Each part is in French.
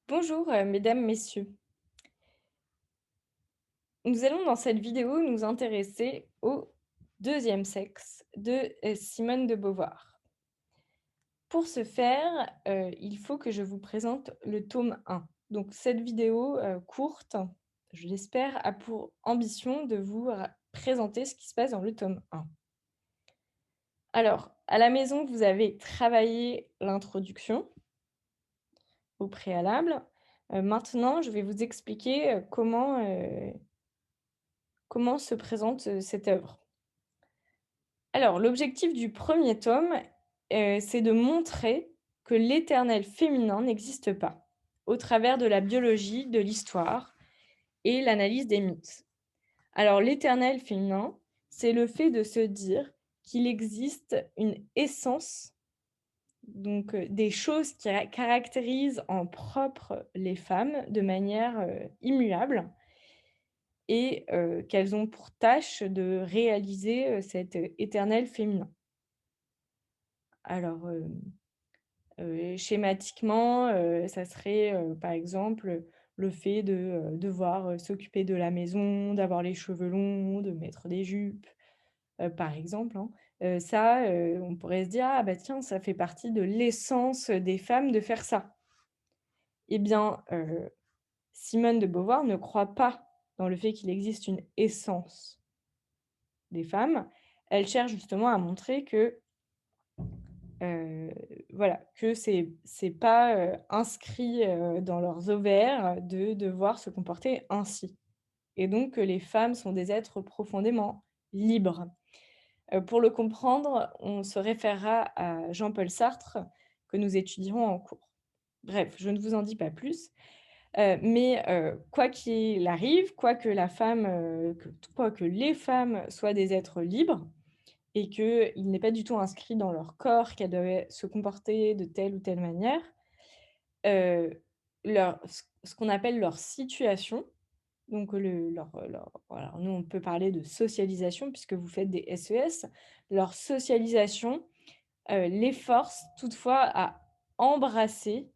Bonjour, mesdames, messieurs. Nous allons dans cette vidéo nous intéresser au deuxième sexe de Simone de Beauvoir. Pour ce faire, il faut que je vous présente le tome 1. Donc cette vidéo courte, je l'espère, a pour ambition de vous présenter ce qui se passe dans le tome 1. Alors, à la maison, vous avez travaillé l'introduction au préalable. Maintenant, je vais vous expliquer comment se présente, cette œuvre? Alors, l'objectif du premier tome, c'est de montrer que l'éternel féminin n'existe pas, au travers de la biologie, de l'histoire et l'analyse des mythes. Alors, l'éternel féminin, c'est le fait de se dire qu'il existe une essence, donc des choses qui caractérisent en propre les femmes de manière, immuable et qu'elles ont pour tâche de réaliser, cet éternel féminin. Alors, schématiquement, ça serait, par exemple, le fait de, devoir, s'occuper de la maison, d'avoir les cheveux longs, de mettre des jupes, par exemple, hein. Ça, on pourrait se dire: «Ah bah tiens, ça fait partie de l'essence des femmes de faire ça». Eh bien, Simone de Beauvoir ne croit pas dans le fait qu'il existe une essence des femmes. Elle cherche justement à montrer que, heu, voilà, que c'est pas, inscrit, dans leurs ovaires de devoir se comporter ainsi et donc que les femmes sont des êtres profondément libres. Pour le comprendre, on se référera à Jean-Paul Sartre que nous étudierons en cours. Bref, je ne vous en dis pas plus, mais quoi qu'il arrive, quoi que les femmes soient des êtres libres, et qu'il n'est pas du tout inscrit dans leur corps qu'elles doivent se comporter de telle ou telle manière. Ce qu'on appelle leur situation, donc voilà, nous on peut parler de socialisation puisque vous faites des SES. Leur socialisation, les force toutefois à embrasser,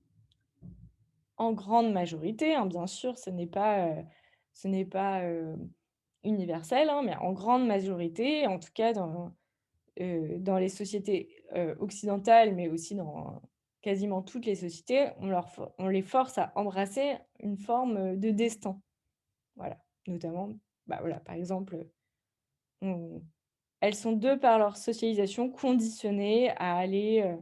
en grande majorité, hein, bien sûr, ce n'est pas universel, hein, mais en grande majorité, en tout cas dans les sociétés, occidentales, mais aussi dans quasiment toutes les sociétés, on les force à embrasser une forme, de destin. Voilà, notamment, bah, voilà, par exemple, on elles sont de par leur socialisation conditionnées à aller,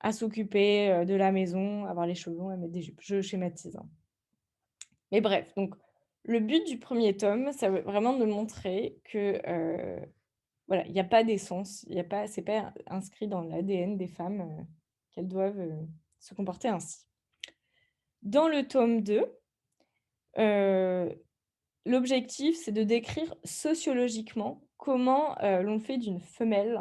à s'occuper, de la maison, avoir les cheveux longs, à mettre des jupes. Je schématise, hein. Mais bref, donc le but du premier tome, ça veut vraiment de montrer que, voilà, il y a pas d'essence, il y a pas c'est pas inscrit dans l'ADN des femmes, qu'elles doivent, se comporter ainsi. Dans le tome 2, heu, l'objectif, c'est de décrire sociologiquement comment, l'on fait d'une femelle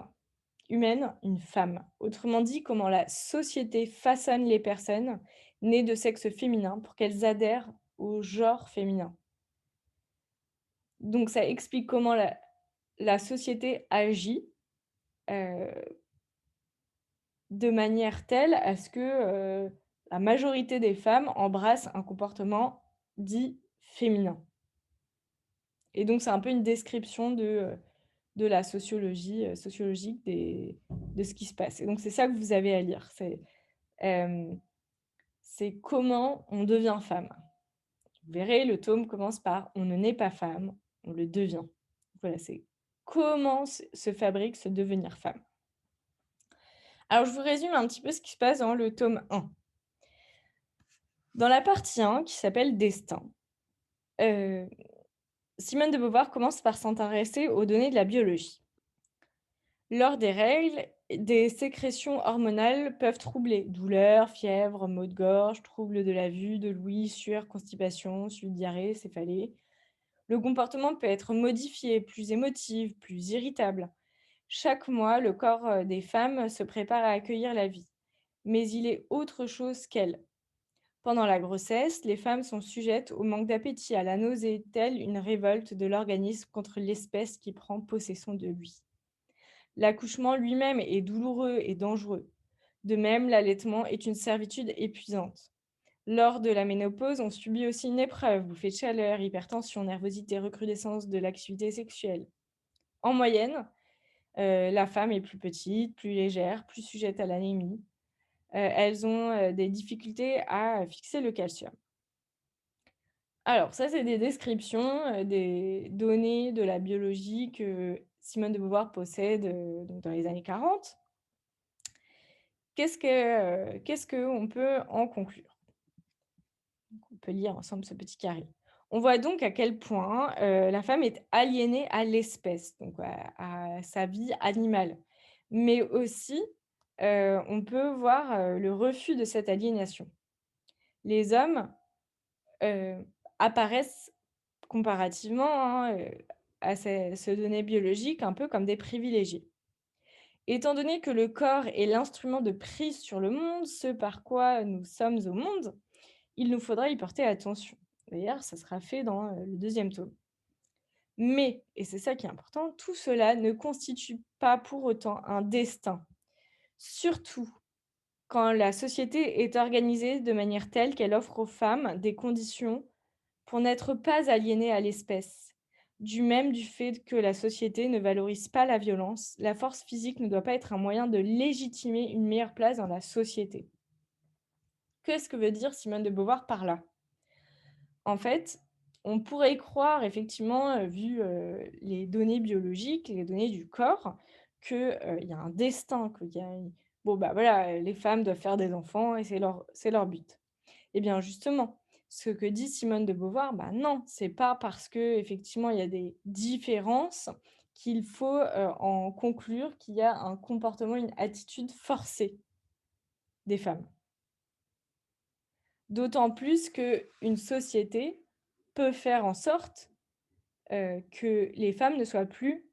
humaine une femme. Autrement dit, comment la société façonne les personnes nées de sexe féminin pour qu'elles adhèrent au genre féminin. Donc ça explique comment la société agit, heu de manière telle à ce que, la majorité des femmes embrassent un comportement dit féminin et donc c'est un peu une description de la sociologie, sociologique de ce qui se passe et donc c'est ça que vous avez à lire. Hem, c'est comment on devient femme. Vous verrez, le tome commence par: «On ne naît pas femme, on le devient». Voilà, c'est comment se fabrique ce devenir femme. Alors je vous résume un petit peu ce qui se passe dans le tome 1. Dans la partie 1 qui s'appelle «Destin», heu, Simone de Beauvoir commence par s'intéresser aux données de la biologie. Lors des règles, des sécrétions hormonales peuvent troubler douleurs, fièvre, maux de gorge, troubles de la vue, de l'ouïe, sueur, constipation, suite diarrhée, céphalée. Le comportement peut être modifié, plus émotif, plus irritable. Chaque mois, le corps, des femmes se prépare à accueillir la vie, mais il est autre chose qu'elle. Pendant la grossesse, les femmes sont sujettes au manque d'appétit, à la nausée, telle une révolte de l'organisme contre l'espèce qui prend possession de lui. L'accouchement lui-même est douloureux et dangereux. De même, l'allaitement est une servitude épuisante. Lors de la ménopause, on subit aussi une épreuve, bouffée de chaleur, hypertension, nervosité, recrudescence de l'activité sexuelle. En moyenne, la femme est plus petite, plus légère, plus sujette à l'anémie. Elles ont, des difficultés à fixer le calcium. Alors ça, c'est des descriptions, des données de la biologie que Simone de Beauvoir possède, donc dans les années 40. Qu'est-ce qu'on peut en conclure? On peut lire ensemble ce petit carré. On voit donc à quel point, la femme est aliénée à l'espèce, donc à sa vie animale. Mais aussi, on peut voir, le refus de cette aliénation. Les hommes, heu, apparaissent comparativement, hein, à ces données biologiques un peu comme des privilégiés. Étant donné que le corps est l'instrument de prise sur le monde, ce par quoi nous sommes au monde, il nous faudra y porter attention. D'ailleurs, ça sera fait dans, le deuxième tome. Mais, et c'est ça qui est important, tout cela ne constitue pas pour autant un destin. Surtout quand la société est organisée de manière telle qu'elle offre aux femmes des conditions pour n'être pas aliénées à l'espèce. Du fait que la société ne valorise pas la violence, la force physique ne doit pas être un moyen de légitimer une meilleure place dans la société. Qu'est-ce que veut dire Simone de Beauvoir par là? En fait, on pourrait croire effectivement, vu, les données biologiques, les données du corps, que, il y a un destin, qu'il y a une bon, bah, voilà, les femmes doivent faire des enfants et c'est leur but. Eh bien, justement, ce que dit Simone de Beauvoir, bah, non, c'est pas parce qu'effectivement il y a des différences qu'il faut, en conclure qu'il y a un comportement, une attitude forcée des femmes. D'autant plus qu'une société peut faire en sorte que les femmes ne soient plus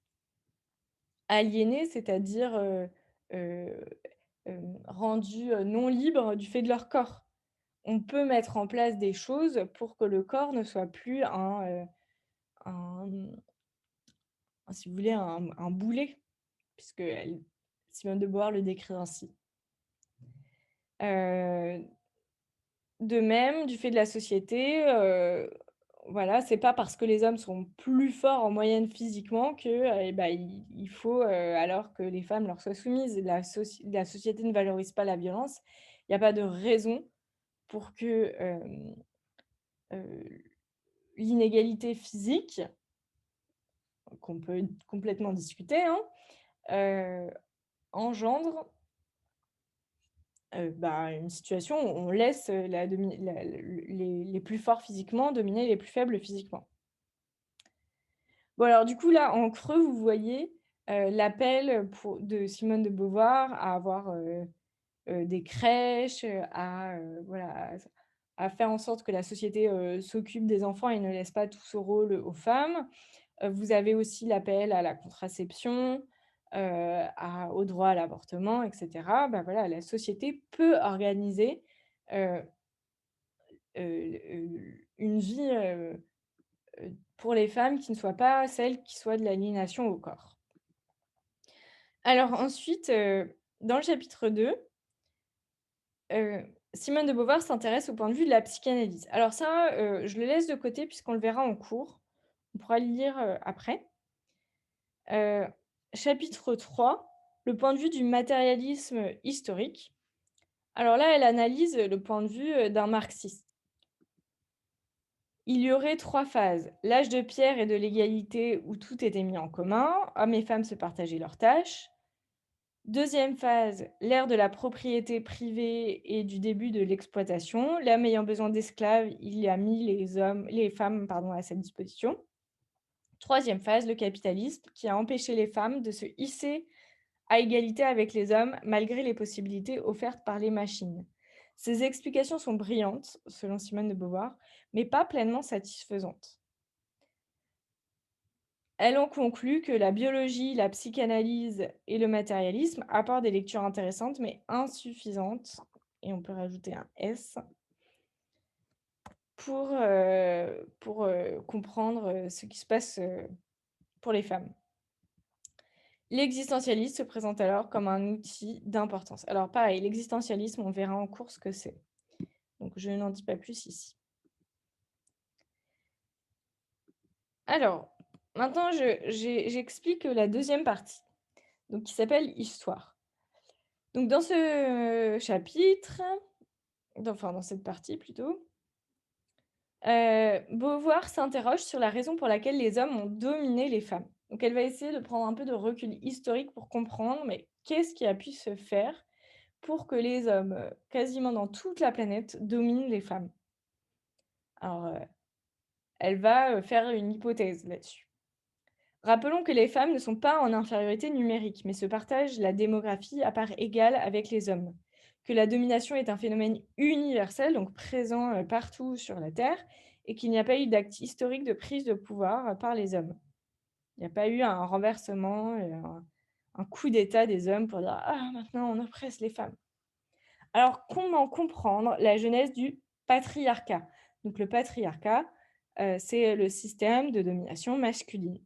aliénées, c'est-à-dire, heu, rendues, non libres du fait de leur corps. On peut mettre en place des choses pour que le corps ne soit plus un, si vous voulez, un boulet, puisque Simone de Beauvoir le décrit ainsi. Heu De même, du fait de la société, voilà, c'est pas parce que les hommes sont plus forts en moyenne physiquement que, il faut, alors que les femmes leur soient soumises. La société ne valorise pas la violence. Il y a pas de raison pour que, heu, l'inégalité physique, qu'on peut complètement discuter, hein, heu, engendre, une situation où on laisse, la domi la les plus forts physiquement dominer les plus faibles physiquement. Bon alors du coup là, en creux, vous voyez, l'appel, pour de Simone de Beauvoir à avoir, des crèches, voilà, à faire en sorte que la société, s'occupe des enfants et ne laisse pas tout ce rôle aux femmes. Vous avez aussi l'appel à la contraception, au droit à l'avortement et cetera. Bah, voilà, la société peut organiser, heu une vie, pour les femmes qui ne soit pas celle qui soit de l'aliénation au corps. Alors ensuite, dans le chapitre 2, Simone de Beauvoir s'intéresse au point de vue de la psychanalyse. Alors ça, je le laisse de côté puisqu'on le verra en cours. On pourra le lire, après. Heu, Chapitre 3, le point de vue du matérialisme historique. Alors là, elle analyse le point de vue, d'un marxiste. Il y aurait 3 phases: l'âge de pierre et de l'égalité où tout était mis en commun, hommes et femmes se partageaient leurs tâches. Deuxième phase, l'ère de la propriété privée et du début de l'exploitation. L'homme ayant besoin d'esclaves, il a mis les femmes, pardon, à sa disposition. Troisième phase, le capitalisme, qui a empêché les femmes de se hisser à égalité avec les hommes, malgré les possibilités offertes par les machines. Ces explications sont brillantes, selon Simone de Beauvoir, mais pas pleinement satisfaisantes. Elle en conclut que la biologie, la psychanalyse et le matérialisme apportent des lectures intéressantes, mais insuffisantes, et on peut rajouter un S, pour comprendre, ce qui se passe, pour les femmes. L'existentialisme se présente alors comme un outil d'importance. Alors pareil, l'existentialisme, on verra en cours ce que c'est. Donc je n'en dis pas plus ici. Alors, maintenant j'explique la deuxième partie, donc qui s'appelle «Histoire». Donc dans ce chapitre, dans cette partie plutôt, Beauvoir s'interroge sur la raison pour laquelle les hommes ont dominé les femmes. Donc elle va essayer de prendre un peu de recul historique pour comprendre, mais qu'est-ce qui a pu se faire pour que les hommes, quasiment dans toute la planète, dominent les femmes? Alors, elle va, faire une hypothèse là-dessus. Rappelons que les femmes ne sont pas en infériorité numérique, mais se partagent la démographie à part égale avec les hommes. Que la domination est un phénomène universel, donc présent partout sur la Terre, et qu'il n'y a pas eu d'acte historique de prise de pouvoir par les hommes. Il n'y a pas eu un renversement, un coup d'État des hommes pour dire ah, maintenant on oppresse les femmes. Alors, comment comprendre la genèse du patriarcat? Donc, le patriarcat, c'est le système de domination masculine.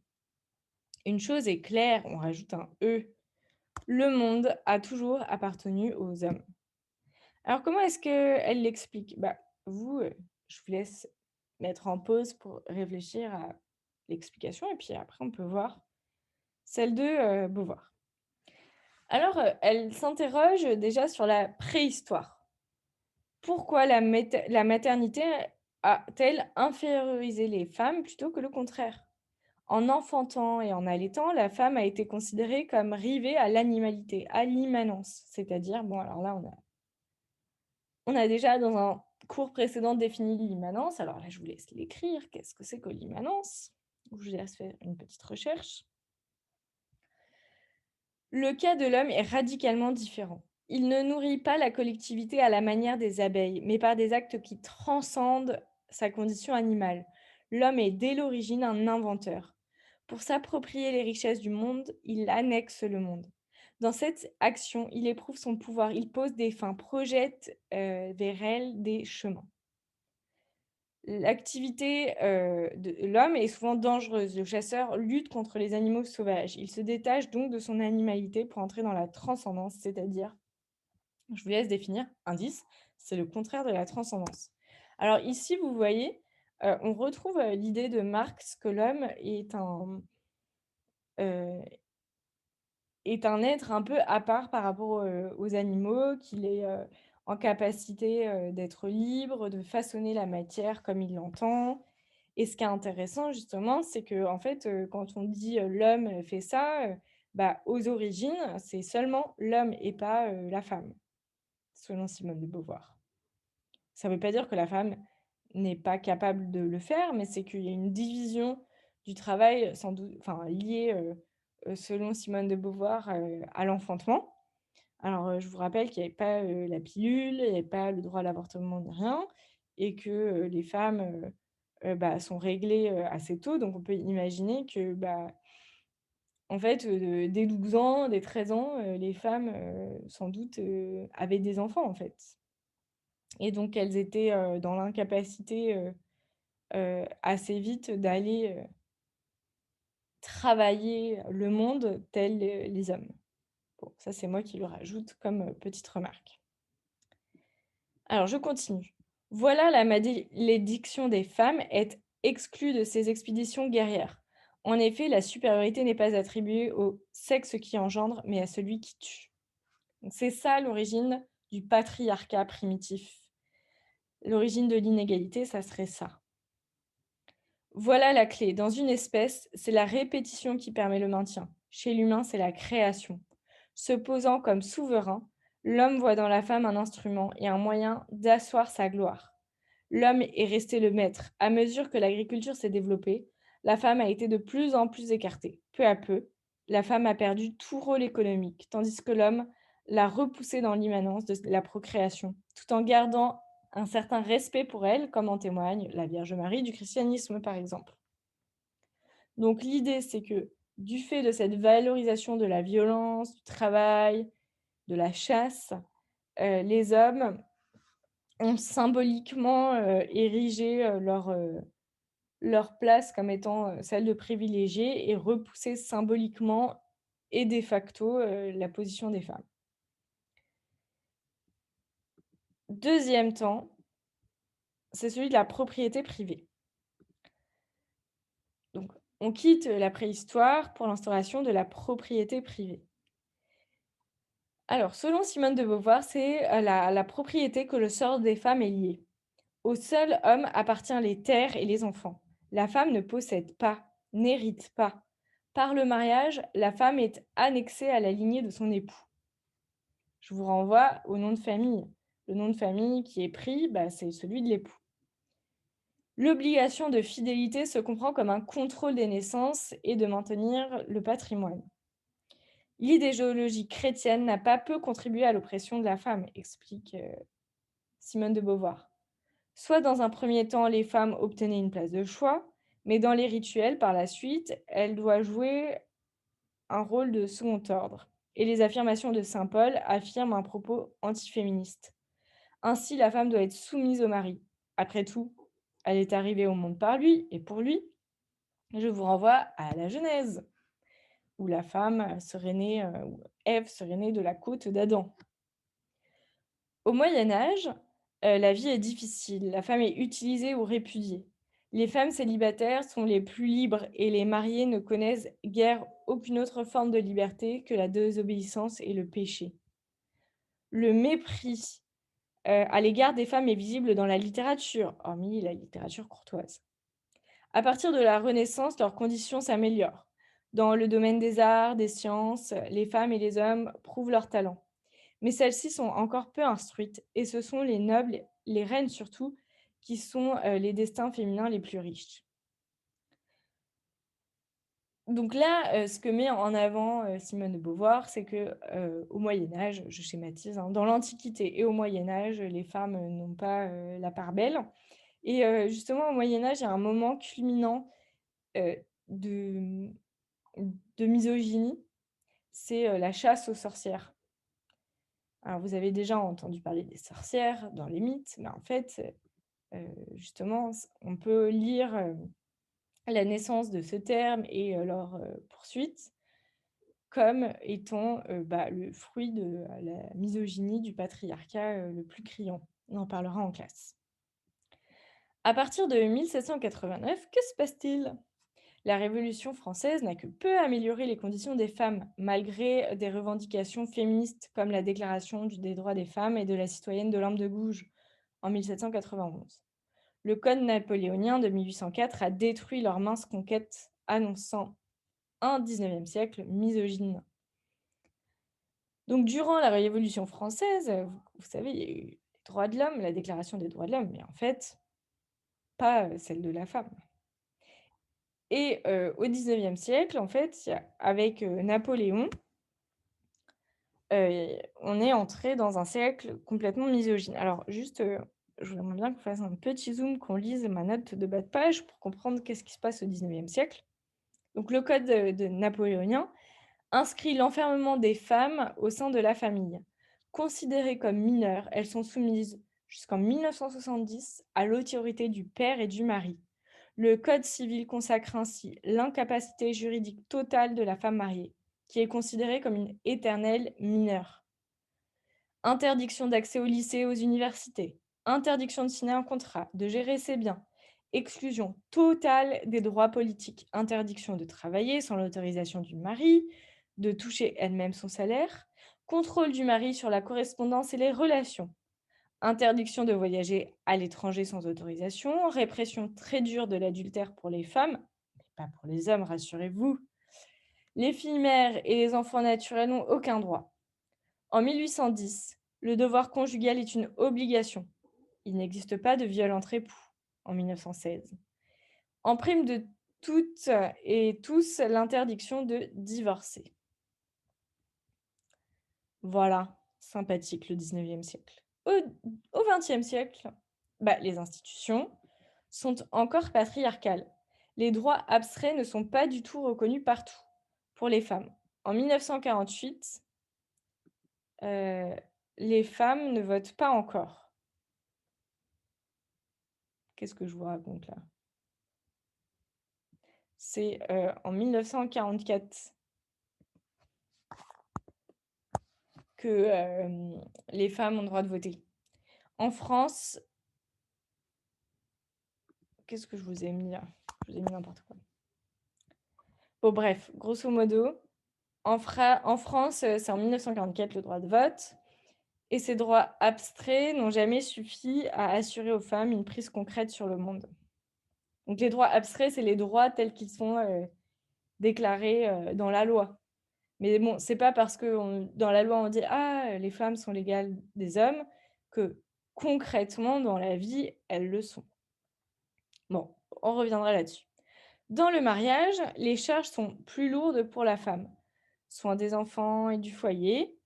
Une chose est claire, on rajoute un E, le monde a toujours appartenu aux hommes. Alors comment est-ce qu'elle l'explique? Bah, vous, je vous laisse mettre en pause pour réfléchir à l'explication et puis après on peut voir celle de, Beauvoir. Alors, elle s'interroge déjà sur la préhistoire. Pourquoi la maternité a-t-elle infériorisé les femmes plutôt que le contraire? En enfantant et en allaitant, la femme a été considérée comme rivée à l'animalité, à l'immanence. C'est-à-dire, bon, alors là, on a déjà dans un cours précédent défini l'immanence. Alors là, je vous laisse l'écrire. Qu'est-ce que c'est que l'immanence? Je vous laisse faire une petite recherche. Le cas de l'homme est radicalement différent. Il ne nourrit pas la collectivité à la manière des abeilles, mais par des actes qui transcendent sa condition animale. L'homme est dès l'origine un inventeur. Pour s'approprier les richesses du monde, il annexe le monde. Dans cette action, il éprouve son pouvoir, il pose des fins, projette vers elle des chemins. L'activité, de l'homme est souvent dangereuse. Le chasseur lutte contre les animaux sauvages. Il se détache donc de son animalité pour entrer dans la transcendance, c'est-à-dire je vous laisse définir. Indice, c'est le contraire de la transcendance. Alors ici, vous voyez, on retrouve, l'idée de Marx que l'homme heu, est un être un peu à part par rapport, aux animaux, qu'il est, en capacité, d'être libre, de façonner la matière comme il l'entend. Et ce qui est intéressant justement, c'est que en fait, quand on dit, «L'homme fait ça», bah, aux origines, c'est seulement l'homme et pas, la femme, selon Simone de Beauvoir. Ça ne veut pas dire que la femme n'est pas capable de le faire, mais c'est qu'il y a une division du travail, sans doute enfin liée, selon Simone de Beauvoir, à l'enfantement. Alors, je vous rappelle qu'il y avait pas, la pilule, il y avait pas le droit à l'avortement ni rien et que, les femmes, bah, sont réglées, assez tôt. Donc on peut imaginer que, bah, en fait, dès 12 ans, dès 13 ans, les femmes, sans doute, avaient des enfants, en fait et donc elles étaient, dans l'incapacité, assez vite d'aller, travailler le monde tels, les hommes. Bon, ça, c'est moi qui le rajoute comme, petite remarque. Alors je continue. Voilà la malédiction des femmes est exclue de ces expéditions guerrières. En effet, la supériorité n'est pas attribuée au sexe qui engendre, mais à celui qui tue. Donc c'est ça l'origine du patriarcat primitif. L'origine de l'inégalité, ça serait ça. Voilà la clé. Dans une espèce, c'est la répétition qui permet le maintien. Chez l'humain, c'est la création. Se posant comme souverain, l'homme voit dans la femme un instrument et un moyen d'asseoir sa gloire. L'homme est resté le maître. À mesure que l'agriculture s'est développée, la femme a été de plus en plus écartée. Peu à peu, la femme a perdu tout rôle économique, tandis que l'homme l'a repoussée dans l'immanence de la procréation, tout en gardant un certain respect pour elle, comme en témoigne la Vierge Marie du christianisme, par exemple. Donc l'idée, c'est que du fait de cette valorisation de la violence, du travail, de la chasse, les hommes ont symboliquement, érigé, leur place comme étant, celle de privilégiés et repoussé symboliquement et de facto, la position des femmes. Deuxième temps, c'est celui de la propriété privée. Donc, on quitte la préhistoire pour l'instauration de la propriété privée. Alors, selon Simone de Beauvoir, c'est la propriété que le sort des femmes est lié. Au seul homme appartient les terres et les enfants. La femme ne possède pas, n'hérite pas. Par le mariage, la femme est annexée à la lignée de son époux. Je vous renvoie au nom de famille. Le nom de famille qui est pris, bah, c'est celui de l'époux. L'obligation de fidélité se comprend comme un contrôle des naissances et de maintenir le patrimoine. L'idéologie chrétienne n'a pas peu contribué à l'oppression de la femme, explique Simone de Beauvoir. Soit dans un premier temps, les femmes obtenaient une place de choix, mais dans les rituels, par la suite, elle doit jouer un rôle de second ordre. Et les affirmations de saint Paul affirment un propos antiféministe. Ainsi, la femme doit être soumise au mari. Après tout, elle est arrivée au monde par lui et pour lui. Je vous renvoie à la Genèse, où la femme serait née, où Ève serait née de la côte d'Adam. Au Moyen Âge, la vie est difficile, la femme est utilisée ou répudiée. Les femmes célibataires sont les plus libres et les mariées ne connaissent guère aucune autre forme de liberté que la désobéissance et le péché. Le mépris, à l'égard des femmes est visible dans la littérature, hormis la littérature courtoise. À partir de la Renaissance, leurs conditions s'améliorent. Dans le domaine des arts, des sciences, les femmes et les hommes prouvent leur talent. Mais celles-ci sont encore peu instruites et ce sont les nobles, les reines surtout, qui sont, les destins féminins les plus riches. Donc là, ce que met en avant, Simone de Beauvoir, c'est que, au Moyen Âge, je schématise, hein, dans l'Antiquité et au Moyen Âge, les femmes, n'ont pas, la part belle et justement au Moyen Âge, il y a un moment culminant, heu, de, de misogynie, c'est, la chasse aux sorcières. Alors vous avez déjà entendu parler des sorcières dans les mythes, mais en fait, justement, on peut lire, la naissance de ce terme et leur, poursuite comme étant, bah, le fruit de la misogynie du patriarcat, le plus criant. On en parlera en classe. À partir de 1789, que se passe-t-il? La Révolution française n'a que peu amélioré les conditions des femmes, malgré des revendications féministes comme la Déclaration des droits des femmes et de la citoyenne d'Olympe de Gouges en 1791. Le Code napoléonien de 1804 a détruit leur mince conquête, annonçant un 19e siècle misogyne. Donc durant la Révolution française, vous savez, il y a eu les droits de l'homme, la Déclaration des droits de l'homme, mais en fait, pas, celle de la femme. Et au 19e siècle, en fait, il y a avec, Napoléon, on est entré dans un siècle complètement misogyne. Alors juste, je voudrais bien qu'on fasse un petit zoom, qu'on lise ma note de bas de page pour comprendre qu'est-ce qui se passe au 19e siècle. Donc le code, de napoléonien inscrit l'enfermement des femmes au sein de la famille. Considérées comme mineures, elles sont soumises jusqu'en 1970 à l'autorité du père et du mari. Le code civil consacre ainsi l'incapacité juridique totale de la femme mariée, qui est considérée comme une éternelle mineure. Interdiction d'accès au lycée et aux universités, interdiction de signer un contrat, de gérer ses biens, exclusion totale des droits politiques, interdiction de travailler sans l'autorisation du mari, de toucher elle-même son salaire, contrôle du mari sur la correspondance et les relations, interdiction de voyager à l'étranger sans autorisation, répression très dure de l'adultère pour les femmes, mais pas pour les hommes, rassurez-vous. Les filles mères et les enfants naturels n'ont aucun droit. En 1810, le devoir conjugal est une obligation. Il n'existe pas de viol entre époux en 1916. En prime de toutes et tous, l'interdiction de divorcer. Voilà, sympathique le 19e siècle. Au 20e siècle, bah, les institutions sont encore patriarcales. Les droits abstraits ne sont pas du tout reconnus partout pour les femmes. En 1948, heu, les femmes ne votent pas encore. Qu'est-ce que je vous raconte là? C'est, en 1944 que, les femmes ont le droit de voter. En France, qu'est-ce que je vous ai mis là? Je vous ai mis n'importe quoi. Bon bref, grosso modo, en France, c'est en 1944 le droit de vote et ces droits abstraits n'ont jamais suffi à assurer aux femmes une prise concrète sur le monde. Donc les droits abstraits, c'est les droits tels qu'ils sont, déclarés, dans la loi. Mais bon, c'est pas parce que dans la loi, on dit: «Ah, les femmes sont l'égale des hommes» que concrètement, dans la vie, elles le sont. Bon, on reviendra là-dessus. Dans le mariage, les charges sont plus lourdes pour la femme. Soins des enfants et du foyer.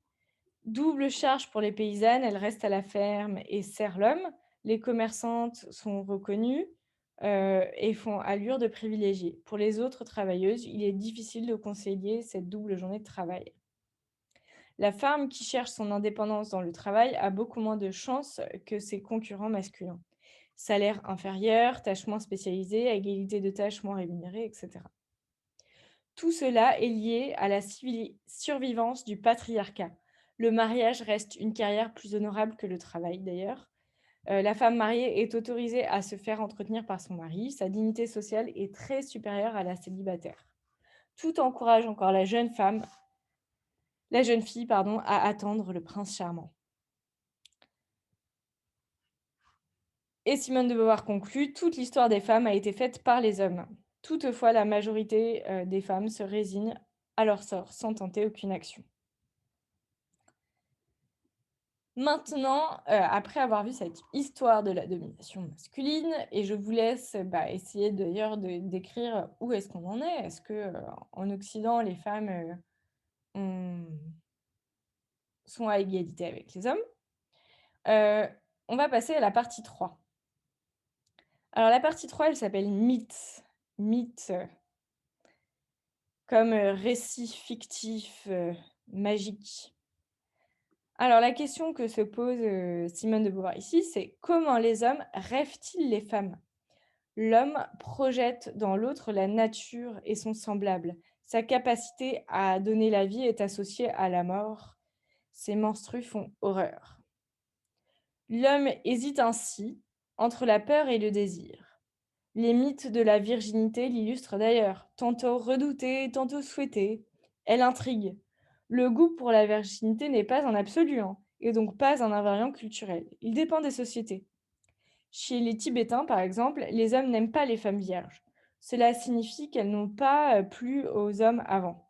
Double charge pour les paysannes, elles restent à la ferme et servent l'homme. Les commerçantes sont reconnues, et font allure de privilégiées. Pour les autres travailleuses, il est difficile de concilier cette double journée de travail. La femme qui cherche son indépendance dans le travail a beaucoup moins de chances que ses concurrents masculins. Salaire inférieur, tâches moins spécialisées, égalité de tâches moins rémunérées, etc. Tout cela est lié à la survivance du patriarcat. Le mariage reste une carrière plus honorable que le travail d'ailleurs. La femme mariée est autorisée à se faire entretenir par son mari. Sa dignité sociale est très supérieure à la célibataire. Tout encourage encore la jeune fille, pardon, à attendre le prince charmant. Et Simone de Beauvoir conclut: «Toute l'histoire des femmes a été faite par les hommes. Toutefois, la majorité, des femmes se résignent à leur sort sans tenter aucune action». Maintenant, après avoir vu cette histoire de la domination masculine et je vous laisse, essayer d'ailleurs de décrire où est-ce qu'on en est. Est-ce que, en Occident, les femmes, ont sont à égalité avec les hommes? Heu, on va passer à la partie 3. Alors la partie 3, elle s'appelle mythes. Mythes, comme, récit fictif, magique. Alors la question que se pose, Simone de Beauvoir ici, c'est: «Comment les hommes rêvent-ils les femmes?» L'homme projette dans l'autre la nature et son semblable. Sa capacité à donner la vie est associée à la mort. Ces menstrues font horreur. L'homme hésite ainsi entre la peur et le désir. Les mythes de la virginité l'illustrent d'ailleurs, tantôt redoutée, tantôt souhaitée. Elle intrigue. Le goût pour la virginité n'est pas un absolu, hein, et donc pas un invariant culturel. Il dépend des sociétés. Chez les Tibétains, par exemple, les hommes n'aiment pas les femmes vierges. Cela signifie qu'elles n'ont pas plu aux hommes avant.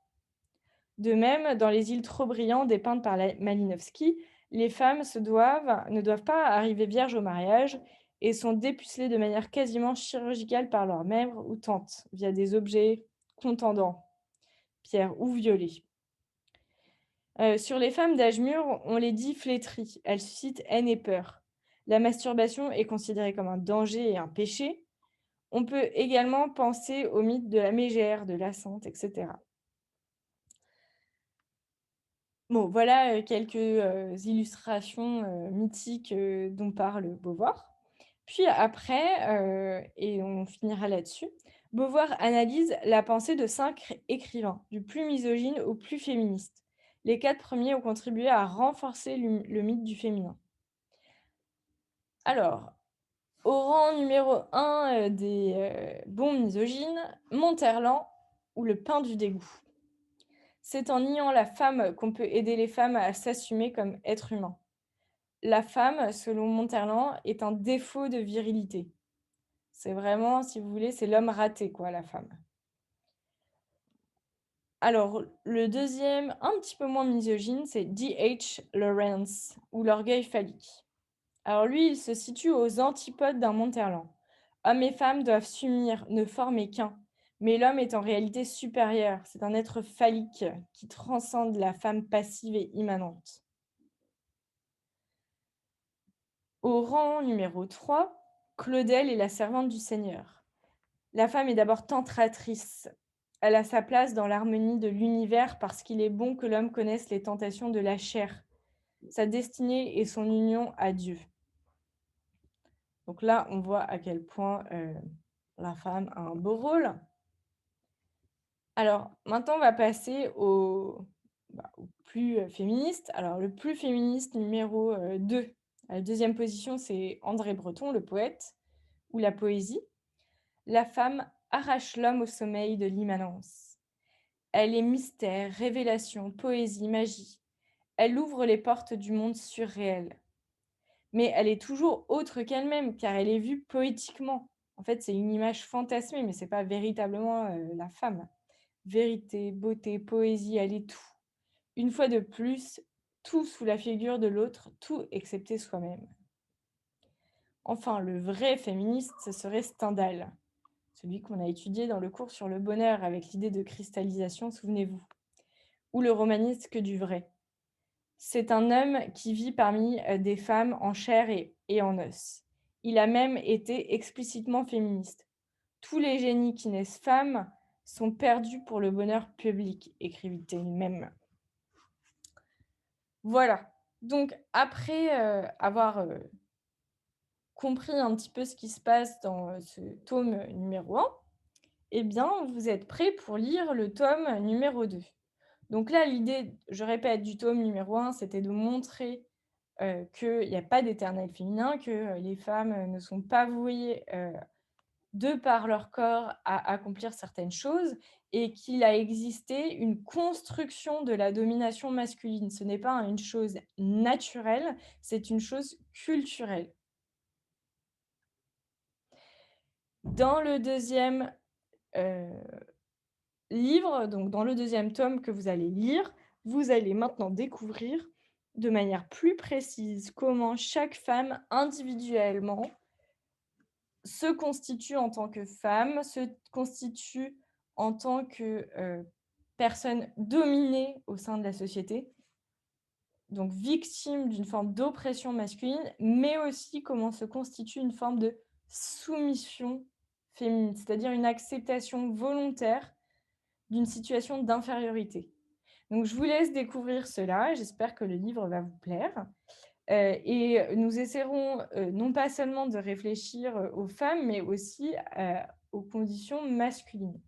De même, dans les îles trop brillantes dépeintes par Malinowski, les femmes ne doivent pas arriver vierges au mariage et sont dépucelées de manière quasiment chirurgicale par leurs mères ou tantes, via des objets contendants, pierre ou violet. Sur les femmes d'âge mûr, on les dit flétries. Elles suscitent haine et peur. La masturbation est considérée comme un danger et un péché. On peut également penser au mythe de la mégère, de la sante, etc. Bon, voilà, quelques, illustrations, mythiques, dont parle Beauvoir. Puis après, et on finira là-dessus, Beauvoir analyse la pensée de 5 écrivains, du plus misogyne au plus féministe. Les 4 premiers ont contribué à renforcer le mythe du féminin. Alors, au rang numéro 1, des, bons misogynes, Monterland ou le pain du dégoût. C'est en niant la femme qu'on peut aider les femmes à s'assumer comme êtres humains. La femme, selon Monterland, est un défaut de virilité. C'est vraiment, si vous voulez, c'est l'homme raté, quoi, la femme. Alors, le deuxième, un petit peu moins misogyne, c'est D.H. Lawrence, ou l'orgueil phallique. Alors lui, il se situe aux antipodes d'un Monterland. Hommes et femmes doivent s'unir, ne former qu'un. Mais l'homme est en réalité supérieur. C'est un être phallique qui transcende la femme passive et immanente. Au rang numéro 3, Claudel est la servante du Seigneur. La femme est d'abord tentratrice. Elle a sa place dans l'harmonie de l'univers parce qu'il est bon que l'homme connaisse les tentations de la chair, sa destinée et son union à Dieu. Donc là, on voit à quel point la femme a un beau rôle. Alors, maintenant, on va passer au plus féministe. Alors, le plus féministe numéro 2, à la deuxième position, c'est André Breton, le poète, ou la poésie. La femme arrache l'homme au sommeil de l'immanence. Elle est mystère, révélation, poésie, magie. Elle ouvre les portes du monde surréel. Mais elle est toujours autre qu'elle-même, car elle est vue poétiquement. En fait, c'est une image fantasmée, mais c'est pas véritablement, la femme. Vérité, beauté, poésie, elle est tout. Une fois de plus, tout sous la figure de l'autre, tout excepté soi-même. Enfin, le vrai féministe, ce serait Stendhal, celui qu'on a étudié dans le cours sur le bonheur avec l'idée de cristallisation, souvenez-vous, ou le romaniste que du vrai. C'est un homme qui vit parmi, des femmes en chair et en os. Il a même été explicitement féministe. «Tous les génies qui naissent femmes sont perdus pour le bonheur public», écrivit-il même. Voilà, donc après, avoir, compris un petit peu ce qui se passe dans, ce tome, numéro 1, eh bien, vous êtes prêts pour lire le tome numéro 2. Donc là, l'idée, je répète, du tome numéro 1, c'était de montrer, qu'il y a pas d'éternel féminin, que, les femmes, ne sont pas vouées, de par leur corps à accomplir certaines choses et qu'il a existé une construction de la domination masculine. Ce n'est pas une chose naturelle, c'est une chose culturelle. Dans le deuxième e livre, donc dans le deuxième tome que vous allez lire, vous allez maintenant découvrir de manière plus précise comment chaque femme individuellement se constitue en tant que femme, se constitue en tant que, personne dominée au sein de la société, donc victime d'une forme d'oppression masculine, mais aussi comment se constitue une forme de soumission féminine, c'est-à-dire une acceptation volontaire d'une situation d'infériorité. Donc je vous laisse découvrir cela, j'espère que le livre va vous plaire. Et nous essaierons, non pas seulement de réfléchir, aux femmes, mais aussi, aux conditions masculines.